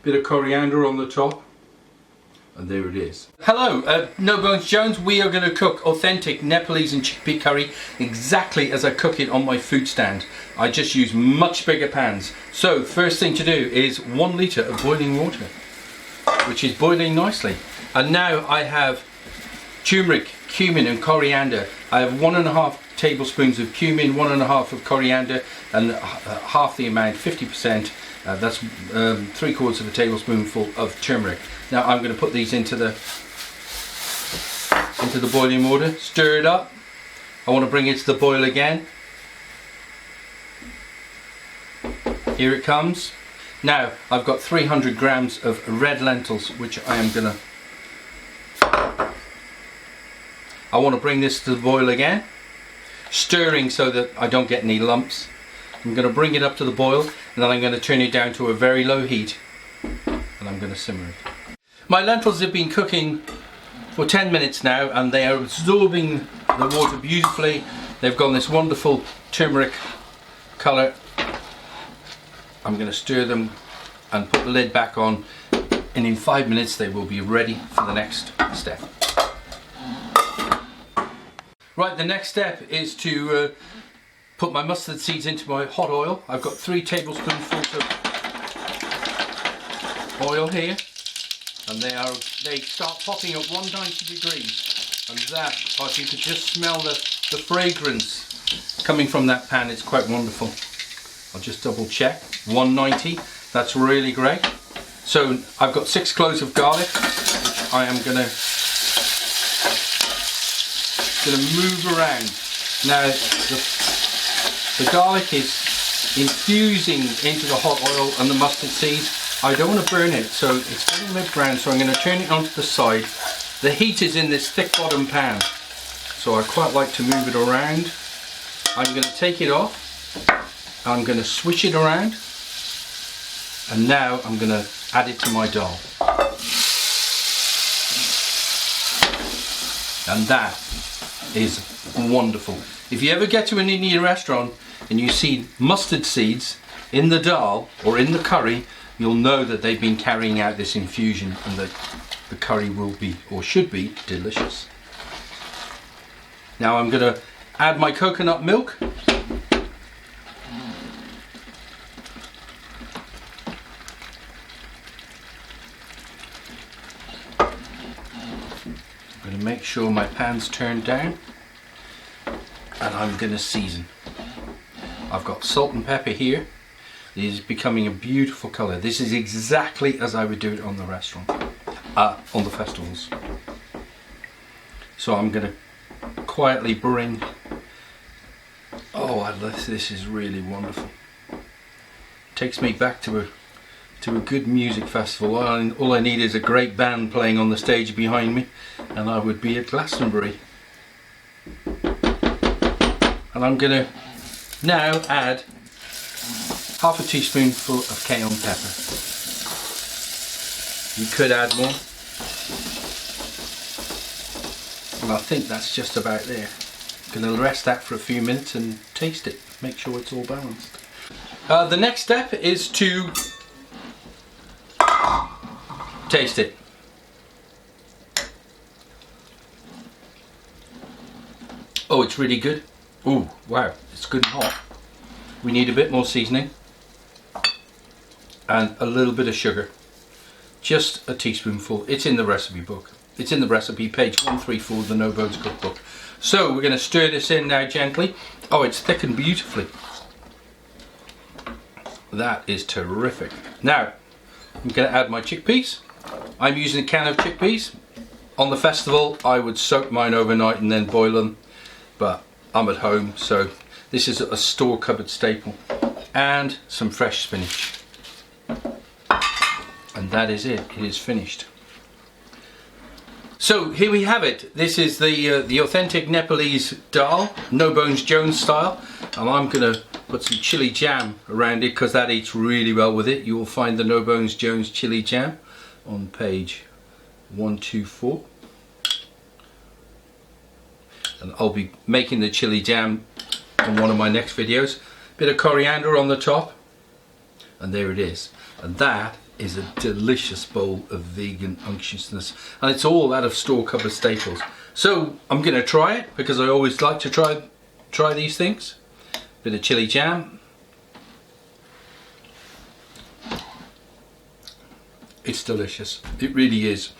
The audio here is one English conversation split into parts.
Bit of coriander on the top. And there it is. Hello, No Bones Jones. We are going to cook authentic Nepalese and chickpea curry exactly as I cook it on my food stand. I just use much bigger pans. So first thing to do is 1 litre of boiling water, which is boiling nicely. And now I have turmeric, cumin and coriander. I have 1.5 tablespoons of cumin, 1.5 of coriander, and half the amount, 50%. That's 3/4 of a tablespoonful of turmeric. Now I'm going to put these into the boiling water, stir it up. I want to bring it to the boil again. Here it comes. Now I've got 300 grams of red lentils, which I want to bring this to the boil again, stirring so that I don't get any lumps. I'm going to bring it up to the boil, and then I'm going to turn it down to a very low heat, and I'm going to simmer it. My lentils have been cooking for 10 minutes now, and they are absorbing the water beautifully. They've got this wonderful turmeric colour. I'm going to stir them and put the lid back on, and in 5 minutes they will be ready for the next step. Right, the next step is to put my mustard seeds into my hot oil. I've got 3 tablespoonfuls of oil here, and they start popping at 190 degrees, and that, if you could just smell the fragrance coming from that pan, it's quite wonderful. I'll just double check. 190, that's really great. So I've got 6 cloves of garlic, which I am gonna move around. Now the garlic is infusing into the hot oil and the mustard seeds. I don't want to burn it, so it's getting a bit brown, so I'm going to turn it onto the side. The heat is in this thick bottom pan, so I quite like to move it around. I'm going to take it off. I'm going to switch it around, and now I'm going to add it to my dal. And that is wonderful. If you ever get to an Indian restaurant and you see mustard seeds in the dal or in the curry, you'll know that they've been carrying out this infusion, and that the curry will be, or should be, delicious. Now I'm going to add my coconut milk. I'm going to make sure my pan's turned down, and I'm going to season. I've got salt and pepper here. It is becoming a beautiful colour. This is exactly as I would do it on the restaurant, on the festivals. So I'm going to quietly bring. Oh, this is really wonderful. Takes me back to a good music festival. All I need is a great band playing on the stage behind me, and I would be at Glastonbury. And I'm going to now add half a teaspoonful of cayenne pepper. You could add more, and I think that's just about there. I'm going to rest that for a few minutes and taste it, make sure it's all balanced. The next step is to taste it. Oh, it's really good. Ooh, wow, it's good and hot. We need a bit more seasoning and a little bit of sugar. Just a teaspoonful. It's in the recipe book. It's in the recipe, page 134 of the No Bones cookbook. So we're going to stir this in now gently. Oh, it's thickened beautifully. That is terrific. Now, I'm going to add my chickpeas. I'm using a can of chickpeas. On the festival, I would soak mine overnight and then boil them, but I'm at home, so this is a store cupboard staple. And some fresh spinach. And that is it. It is finished. So here we have it. This is the authentic Nepalese dal, No Bones Jones style. And I'm going to put some chili jam around it because that eats really well with it. You will find the No Bones Jones chili jam on page 124. And I'll be making the chili jam in one of my next videos. Bit of coriander on the top, and there it is. And that is a delicious bowl of vegan unctuousness, and it's all out of store cupboard staples. So I'm going to try it because I always like to try these things. Bit of chili jam. It's delicious. It really is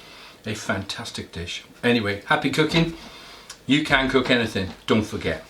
a fantastic dish. Anyway, happy cooking. You can cook anything, don't forget.